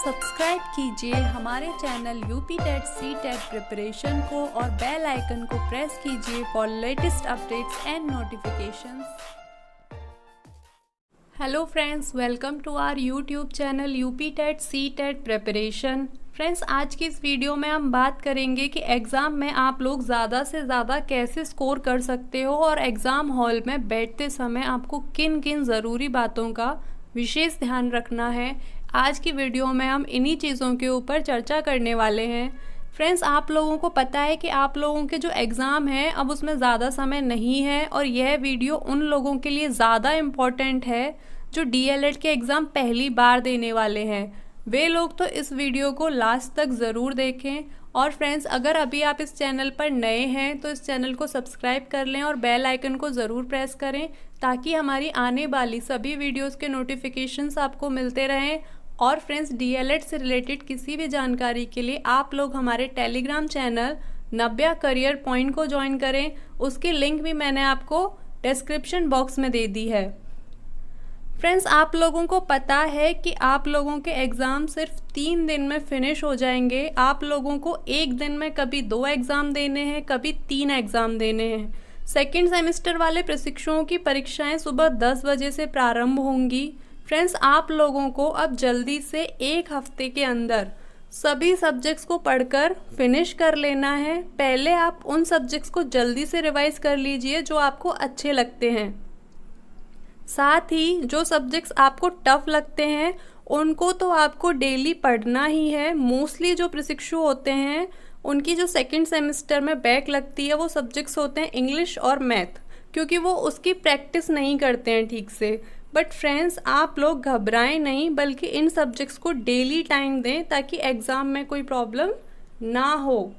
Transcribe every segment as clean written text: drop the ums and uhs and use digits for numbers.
Subscribe कीजिए हमारे channel UP TET C TET preparation को और बेल आइकन को प्रेस कीजिए for latest updates and notifications. Hello friends, welcome to our YouTube channel UP TET C TET preparation. Friends, आज की इस video में हम बात करेंगे कि एग्ज़ाम में आप लोग ज़्यादा से ज़्यादा कैसे स्कोर कर सकते हो और एग्ज़ाम हॉल में बैठते समय आपको किन किन ज़रूरी बातों का विशेष ध्यान रखना है। आज की वीडियो में हम इन्हीं चीज़ों के ऊपर चर्चा करने वाले हैं। फ्रेंड्स, आप लोगों को पता है कि आप लोगों के जो एग्ज़ाम है अब उसमें ज़्यादा समय नहीं है और यह वीडियो उन लोगों के लिए ज़्यादा इम्पॉर्टेंट है जो डीएलएड के एग्ज़ाम पहली बार देने वाले हैं। वे लोग तो इस वीडियो को लास्ट तक ज़रूर देखें। और फ्रेंड्स, अगर अभी आप इस चैनल पर नए हैं तो इस चैनल को सब्सक्राइब कर लें और बेल आइकन को ज़रूर प्रेस करें ताकि हमारी आने वाली सभी वीडियोस के नोटिफिकेशंस आपको मिलते रहें। और फ्रेंड्स, डीएलएड से रिलेटेड किसी भी जानकारी के लिए आप लोग हमारे टेलीग्राम चैनल नव्या करियर पॉइंट को ज्वाइन करें। उसकी लिंक भी मैंने आपको डिस्क्रिप्शन बॉक्स में दे दी है। फ्रेंड्स, आप लोगों को पता है कि आप लोगों के एग्ज़ाम सिर्फ 3 दिन में फिनिश हो जाएंगे। आप लोगों को एक दिन में कभी 2 एग्ज़ाम देने हैं, कभी 3 एग्ज़ाम देने हैं। सेकेंड सेमेस्टर वाले प्रशिक्षुओं की परीक्षाएं सुबह 10 बजे से प्रारंभ होंगी। फ्रेंड्स, आप लोगों को अब जल्दी से 1 हफ्ते के अंदर सभी सब्जेक्ट्स को पढ़कर फिनिश कर लेना है। पहले आप उन सब्जेक्ट्स को जल्दी से रिवाइज कर लीजिए जो आपको अच्छे लगते हैं। साथ ही जो सब्जेक्ट्स आपको टफ लगते हैं उनको तो आपको डेली पढ़ना ही है। मोस्टली जो प्रशिक्षु होते हैं उनकी जो सेकंड सेमेस्टर में बैक लगती है वो सब्जेक्ट्स होते हैं इंग्लिश और मैथ, क्योंकि वो उसकी प्रैक्टिस नहीं करते हैं ठीक से। बट फ्रेंड्स, आप लोग घबराएं नहीं, बल्कि इन सब्जेक्ट्स को डेली टाइम दें ताकि एग्ज़ाम में कोई प्रॉब्लम ना हो।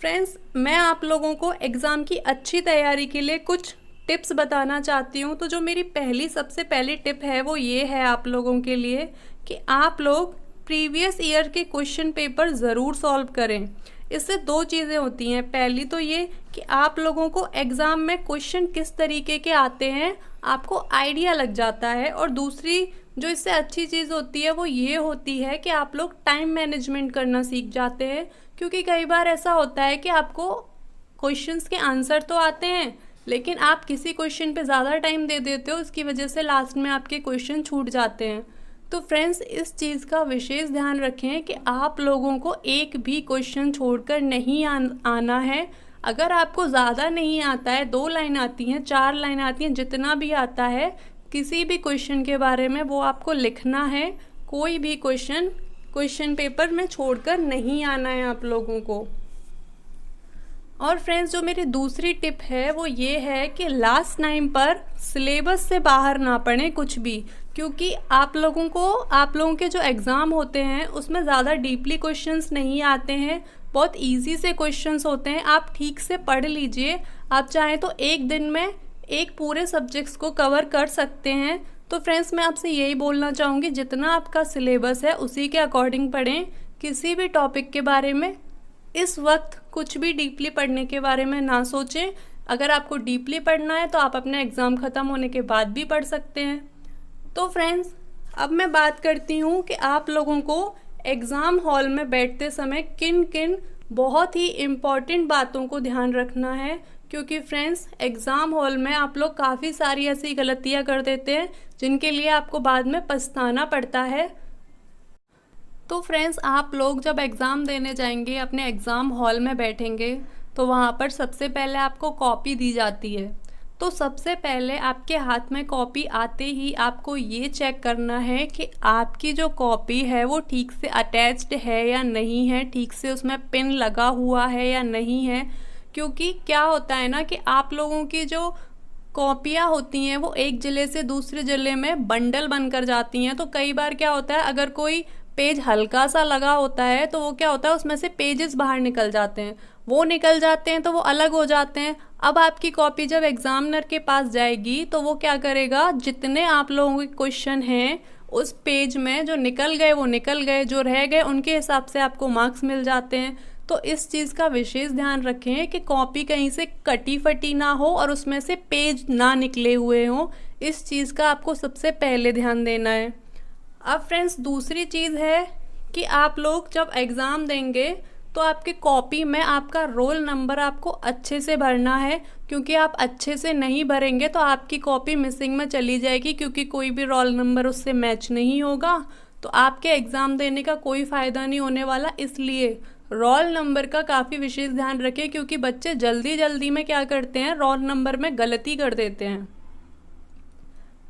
फ्रेंड्स, मैं आप लोगों को एग्ज़ाम की अच्छी तैयारी के लिए कुछ टिप्स बताना चाहती हूँ। तो जो मेरी सबसे पहली टिप है वो ये है आप लोगों के लिए कि आप लोग प्रीवियस ईयर के क्वेश्चन पेपर ज़रूर सॉल्व करें। इससे 2 चीज़ें होती हैं। पहली तो ये कि आप लोगों को एग्ज़ाम में क्वेश्चन किस तरीके के आते हैं आपको आइडिया लग जाता है। और दूसरी जो इससे अच्छी चीज़ होती है वो ये होती है कि आप लोग टाइम मैनेजमेंट करना सीख जाते हैं। क्योंकि कई बार ऐसा होता है कि आपको क्वेश्चंस के आंसर तो आते हैं लेकिन आप किसी क्वेश्चन पे ज़्यादा टाइम दे देते हो, इसकी वजह से लास्ट में आपके क्वेश्चन छूट जाते हैं। तो फ्रेंड्स, इस चीज़ का विशेष ध्यान रखें कि आप लोगों को एक भी क्वेश्चन छोड़कर नहीं आना है। अगर आपको ज़्यादा नहीं आता है, 2 लाइन आती हैं, 4 लाइन आती हैं, जितना भी आता है किसी भी क्वेश्चन के बारे में वो आपको लिखना है। कोई भी क्वेश्चन पेपर में छोड़कर नहीं आना है आप लोगों को। और फ्रेंड्स, जो मेरी दूसरी टिप है वो ये है कि लास्ट टाइम पर सिलेबस से बाहर ना पढ़ें कुछ भी, क्योंकि आप लोगों के जो एग्ज़ाम होते हैं उसमें ज़्यादा डीपली क्वेश्चंस नहीं आते हैं, बहुत इजी से क्वेश्चंस होते हैं। आप ठीक से पढ़ लीजिए। आप चाहें तो एक दिन में एक पूरे सब्जेक्ट्स को कवर कर सकते हैं। तो फ्रेंड्स, मैं आपसे यही बोलना चाहूँगी, जितना आपका सिलेबस है उसी के अकॉर्डिंग पढ़ें। किसी भी टॉपिक के बारे में इस वक्त कुछ भी डीपली पढ़ने के बारे में ना सोचें। अगर आपको डीपली पढ़ना है तो आप अपने एग्ज़ाम ख़त्म होने के बाद भी पढ़ सकते हैं। तो फ्रेंड्स, अब मैं बात करती हूँ कि आप लोगों को एग्ज़ाम हॉल में बैठते समय किन किन बहुत ही इम्पॉर्टेंट बातों को ध्यान रखना है। क्योंकि फ्रेंड्स, एग्ज़ाम हॉल में आप लोग काफ़ी सारी ऐसी गलतियाँ कर देते हैं जिनके लिए आपको बाद में पछताना पड़ता है। तो फ्रेंड्स, आप लोग जब एग्ज़ाम देने जाएंगे, अपने एग्ज़ाम हॉल में बैठेंगे तो वहाँ पर सबसे पहले आपको कॉपी दी जाती है। तो सबसे पहले आपके हाथ में कॉपी आते ही आपको ये चेक करना है कि आपकी जो कॉपी है वो ठीक से अटैच्ड है या नहीं है, ठीक से उसमें पिन लगा हुआ है या नहीं है। क्योंकि क्या होता है ना कि आप लोगों की जो कॉपियाँ होती हैं वो एक जिले से दूसरे जिले में बंडल बनकर जाती हैं। तो कई बार क्या होता है, अगर कोई पेज हल्का सा लगा होता है तो वो क्या होता है, उसमें से पेजेस बाहर निकल जाते हैं। वो निकल जाते हैं तो वो अलग हो जाते हैं। अब आपकी कॉपी जब एग्जामिनर के पास जाएगी तो वो क्या करेगा, जितने आप लोगों के क्वेश्चन हैं उस पेज में जो निकल गए वो निकल गए, जो रह गए उनके हिसाब से आपको मार्क्स मिल जाते हैं। तो इस चीज़ का विशेष ध्यान रखें कि कॉपी कहीं से कटी फटी ना हो और उसमें से पेज ना निकले हुए हों। इस चीज़ का आपको सबसे पहले ध्यान देना है। अब फ्रेंड्स दूसरी चीज़ है कि आप लोग जब एग्ज़ाम देंगे तो आपकी कॉपी में आपका रोल नंबर आपको अच्छे से भरना है, क्योंकि आप अच्छे से नहीं भरेंगे तो आपकी कॉपी मिसिंग में चली जाएगी, क्योंकि कोई भी रोल नंबर उससे मैच नहीं होगा तो आपके एग्ज़ाम देने का कोई फ़ायदा नहीं होने वाला। इसलिए रोल नंबर का काफ़ी विशेष ध्यान रखें, क्योंकि बच्चे जल्दी जल्दी में क्या करते हैं, रोल नंबर में गलती कर देते हैं।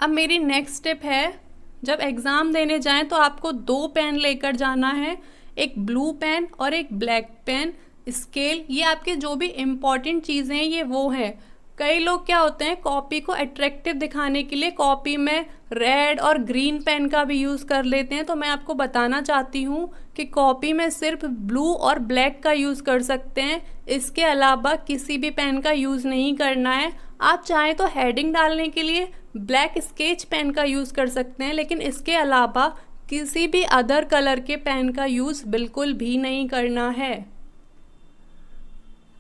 अब मेरी नेक्स्ट स्टेप है, जब एग्ज़ाम देने जाएं तो आपको 2 पेन लेकर जाना है, एक ब्लू पेन और एक ब्लैक पेन। स्केल, ये आपके जो भी इम्पॉर्टेंट चीज़ें हैं ये वो हैं। कई लोग क्या होते हैं, कॉपी को अट्रैक्टिव दिखाने के लिए कॉपी में रेड और ग्रीन पेन का भी यूज़ कर लेते हैं। तो मैं आपको बताना चाहती हूँ कि कॉपी में सिर्फ ब्लू और ब्लैक का यूज़ कर सकते हैं, इसके अलावा किसी भी पेन का यूज़ नहीं करना है। आप चाहें तो हेडिंग डालने के लिए ब्लैक स्केच पेन का यूज़ कर सकते हैं, लेकिन इसके अलावा किसी भी अदर कलर के पेन का यूज़ बिल्कुल भी नहीं करना है।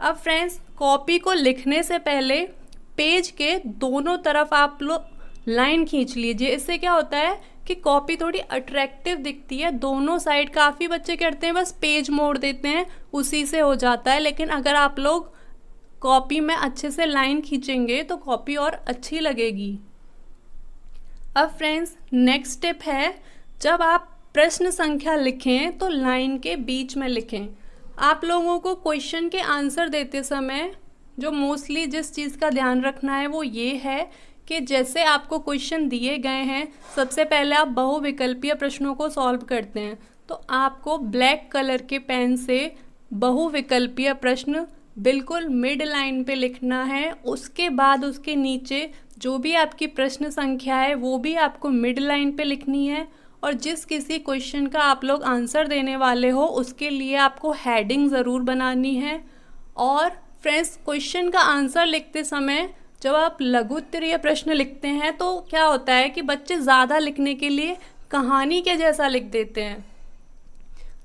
अब फ्रेंड्स, कॉपी को लिखने से पहले पेज के दोनों तरफ आप लोग लाइन खींच लीजिए। इससे क्या होता है कि कॉपी थोड़ी अट्रैक्टिव दिखती है दोनों साइड। काफ़ी बच्चे करते हैं बस पेज मोड़ देते हैं, उसी से हो जाता है, लेकिन अगर आप लोग कॉपी में अच्छे से लाइन खींचेंगे तो कॉपी और अच्छी लगेगी। अब फ्रेंड्स, नेक्स्ट स्टेप है, जब आप प्रश्न संख्या लिखें तो लाइन के बीच में लिखें। आप लोगों को क्वेश्चन के आंसर देते समय जो मोस्टली जिस चीज़ का ध्यान रखना है वो ये है कि जैसे आपको क्वेश्चन दिए गए हैं, सबसे पहले आप बहुविकल्पीय प्रश्नों को सॉल्व करते हैं, तो आपको ब्लैक कलर के पेन से बहुविकल्पीय प्रश्न बिल्कुल मिड लाइन पे लिखना है। उसके बाद उसके नीचे जो भी आपकी प्रश्न संख्या है वो भी आपको मिड लाइन पे लिखनी है, और जिस किसी क्वेश्चन का आप लोग आंसर देने वाले हो उसके लिए आपको हेडिंग ज़रूर बनानी है। और फ्रेंड्स, क्वेश्चन का आंसर लिखते समय जब आप लघु उत्तरीय प्रश्न लिखते हैं तो क्या होता है कि बच्चे ज़्यादा लिखने के लिए कहानी के जैसा लिख देते हैं।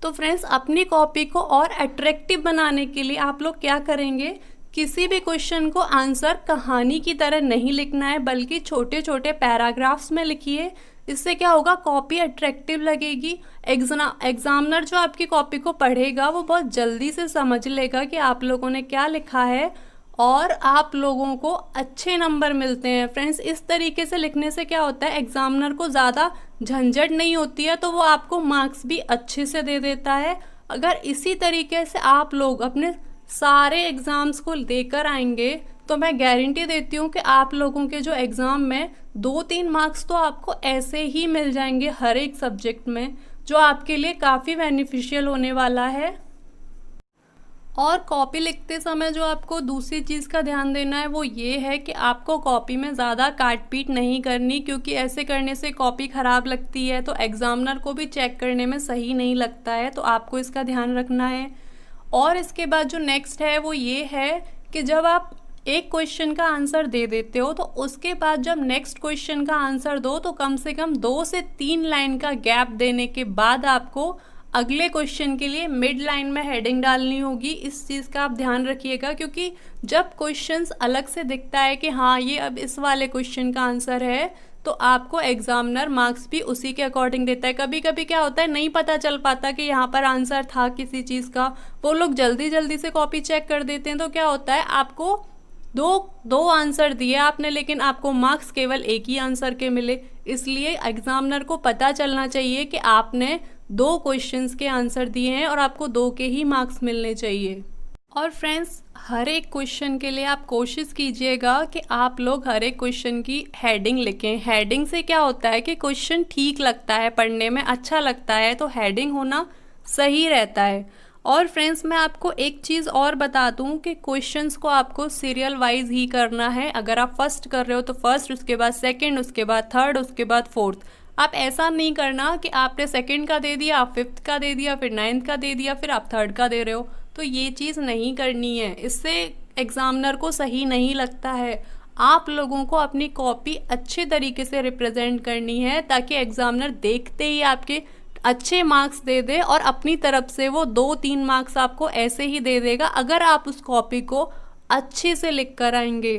तो फ्रेंड्स, अपनी कॉपी को और अट्रैक्टिव बनाने के लिए आप लोग क्या करेंगे, किसी भी क्वेश्चन को आंसर कहानी की तरह नहीं लिखना है, बल्कि छोटे छोटे पैराग्राफ्स में लिखिए। इससे क्या होगा, कॉपी अट्रैक्टिव लगेगी। एग्जामिनर जो आपकी कॉपी को पढ़ेगा वो बहुत जल्दी से समझ लेगा कि आप लोगों ने क्या लिखा है, और आप लोगों को अच्छे नंबर मिलते हैं। फ्रेंड्स, इस तरीके से लिखने से क्या होता है, एग्जामिनर को ज़्यादा झंझट नहीं होती है, तो वो आपको मार्क्स भी अच्छे से दे देता है। अगर इसी तरीके से आप लोग अपने सारे एग्ज़ाम्स को देकर आएंगे तो मैं गारंटी देती हूँ कि आप लोगों के जो एग्ज़ाम में 2-3 मार्क्स तो आपको ऐसे ही मिल जाएंगे हर एक सब्जेक्ट में, जो आपके लिए काफ़ी बेनिफिशियल होने वाला है। और कॉपी लिखते समय जो आपको दूसरी चीज़ का ध्यान देना है वो ये है कि आपको कॉपी में ज़्यादा काट पीट नहीं करनी, क्योंकि ऐसे करने से कॉपी ख़राब लगती है तो एग्ज़ामिनर को भी चेक करने में सही नहीं लगता है, तो आपको इसका ध्यान रखना है। और इसके बाद जो नेक्स्ट है वो ये है कि जब आप एक क्वेश्चन का आंसर दे देते हो तो उसके बाद जब नेक्स्ट क्वेश्चन का आंसर दो तो कम से कम 2 से 3 लाइन का गैप देने के बाद आपको अगले क्वेश्चन के लिए मिड लाइन में हेडिंग डालनी होगी। इस चीज़ का आप ध्यान रखिएगा, क्योंकि जब क्वेश्चंस अलग से दिखता है कि हाँ ये अब इस वाले क्वेश्चन का आंसर है, तो आपको एग्जामिनर मार्क्स भी उसी के अकॉर्डिंग देता है। कभी कभी क्या होता है, नहीं पता चल पाता कि यहाँ पर आंसर था किसी चीज़ का, वो लोग जल्दी जल्दी से कॉपी चेक कर देते हैं, तो क्या होता है आपको दो आंसर दिए आपने, लेकिन आपको मार्क्स केवल एक ही आंसर के मिले। इसलिए एग्जामिनर को पता चलना चाहिए कि आपने 2 क्वेश्चंस के आंसर दिए हैं और आपको 2 के ही मार्क्स मिलने चाहिए। और फ्रेंड्स, हर एक क्वेश्चन के लिए आप कोशिश कीजिएगा कि आप लोग हर एक क्वेश्चन की हेडिंग लिखें। हेडिंग से क्या होता है कि क्वेश्चन ठीक लगता है, पढ़ने में अच्छा लगता है, तो हेडिंग होना सही रहता है। और फ्रेंड्स, मैं आपको एक चीज़ और बता दूं कि क्वेश्चंस को आपको सीरियल वाइज ही करना है। अगर आप फर्स्ट कर रहे हो तो फर्स्ट, उसके बाद सेकंड, उसके बाद थर्ड, उसके बाद फोर्थ। आप ऐसा नहीं करना कि आपने सेकंड का दे दिया, आप फिफ्थ का दे दिया, फिर 9th का दे दिया, फिर आप थर्ड का दे रहे हो, तो ये चीज़ नहीं करनी है। इससे एग्जामिनर को सही नहीं लगता है। आप लोगों को अपनी कॉपी अच्छे तरीके से रिप्रेजेंट करनी है, ताकि एग्जामिनर देखते ही आपके अच्छे मार्क्स दे दे, और अपनी तरफ से वो 2-3 मार्क्स आपको ऐसे ही दे देगा अगर आप उस कॉपी को अच्छे से लिख कर आएंगे।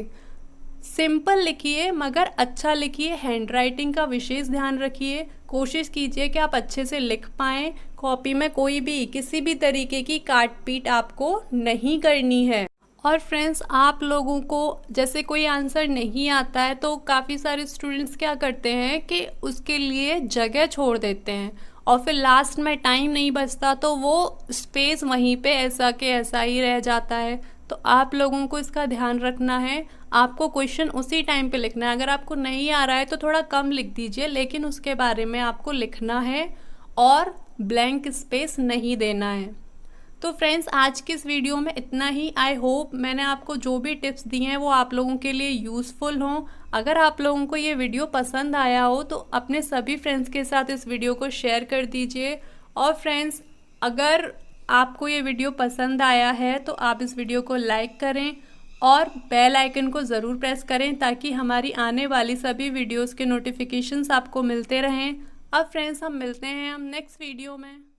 सिंपल लिखिए मगर अच्छा लिखिए, हैंड राइटिंग का विशेष ध्यान रखिए, कोशिश कीजिए कि आप अच्छे से लिख पाएँ। कॉपी में कोई भी किसी भी तरीके की काट पीट आपको नहीं करनी है। और फ्रेंड्स, आप लोगों को जैसे कोई आंसर नहीं आता है तो काफ़ी सारे स्टूडेंट्स क्या करते हैं कि उसके लिए जगह छोड़ देते हैं और फिर लास्ट में टाइम नहीं बचता तो वो स्पेस वहीं पे ऐसा के ऐसा ही रह जाता है। तो आप लोगों को इसका ध्यान रखना है, आपको क्वेश्चन उसी टाइम पे लिखना है। अगर आपको नहीं आ रहा है तो थोड़ा कम लिख दीजिए, लेकिन उसके बारे में आपको लिखना है और ब्लैंक स्पेस नहीं देना है। तो फ्रेंड्स, आज की इस वीडियो में इतना ही। आई होप मैंने आपको जो भी टिप्स दिए हैं वो आप लोगों के लिए यूज़फुल हों। अगर आप लोगों को ये वीडियो पसंद आया हो तो अपने सभी फ्रेंड्स के साथ इस वीडियो को शेयर कर दीजिए। और फ्रेंड्स, अगर आपको ये वीडियो पसंद आया है तो आप इस वीडियो को लाइक करें और बेल आइकन को ज़रूर प्रेस करें ताकि हमारी आने वाली सभी वीडियोज़ के नोटिफिकेशंस आपको मिलते रहें। अब फ्रेंड्स, हम मिलते हैं नेक्स्ट वीडियो में।